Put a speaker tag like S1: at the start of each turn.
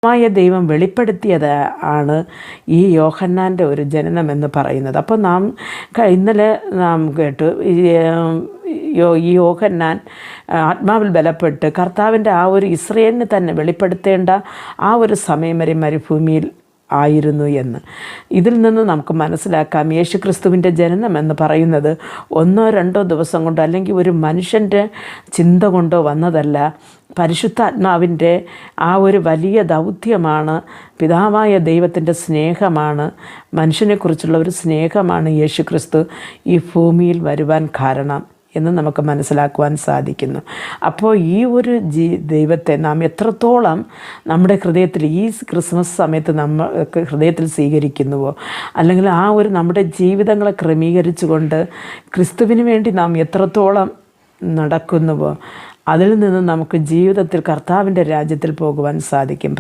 S1: മായ ദൈവം വെളിപ്പെടുത്തിയത് ആണ് ഈ യോഹന്നാൻ്റെ ഒരു ജനനമെന്ന് പറയുന്നത്. അപ്പോൾ ഇന്നലെ നാം കേട്ടു ഈ യോഹന്നാൻ ആത്മാവിൽ ബലപ്പെട്ട് കർത്താവിൻ്റെ ആ ഒരു ഇസ്രയേലിന് തന്നെ വെളിപ്പെടുത്തേണ്ട ആ ഒരു സമയം വരെ മരുഭൂമിയിൽ ആയിരുന്നു എന്ന്. ഇതിൽ നിന്ന് നമുക്ക് മനസ്സിലാക്കാം യേശുക്രിസ്തുവിൻ്റെ ജനനം എന്ന് പറയുന്നത് 1-2 ദിവസം കൊണ്ടോ അല്ലെങ്കിൽ ഒരു മനുഷ്യൻ്റെ ചിന്ത കൊണ്ടോ വന്നതല്ല. പരിശുദ്ധാത്മാവിൻ്റെ ആ ഒരു വലിയ ദൗത്യമാണ്, പിതാവായ ദൈവത്തിൻ്റെ സ്നേഹമാണ്, മനുഷ്യനെക്കുറിച്ചുള്ള ഒരു സ്നേഹമാണ് യേശുക്രിസ്തു ഈ ഭൂമിയിൽ വരുവാൻ കാരണം എന്ന് നമുക്ക് മനസ്സിലാക്കുവാൻ സാധിക്കുന്നു. അപ്പോൾ ഈ ഒരു ദൈവത്തെ നാം എത്രത്തോളം നമ്മുടെ ഹൃദയത്തിൽ ഈ ക്രിസ്മസ് സമയത്ത് നമുക്ക് ഹൃദയത്തിൽ സ്വീകരിക്കുന്നുവോ, അല്ലെങ്കിൽ ആ ഒരു നമ്മുടെ ജീവിതങ്ങളെ ക്രമീകരിച്ചുകൊണ്ട് ക്രിസ്തുവിന് വേണ്ടി നാം എത്രത്തോളം നടക്കുന്നുവോ, അതിൽ നിന്ന് നമുക്ക് ജീവിതത്തിൽ കർത്താവിൻ്റെ രാജ്യത്തിൽ പോകുവാൻ സാധിക്കും.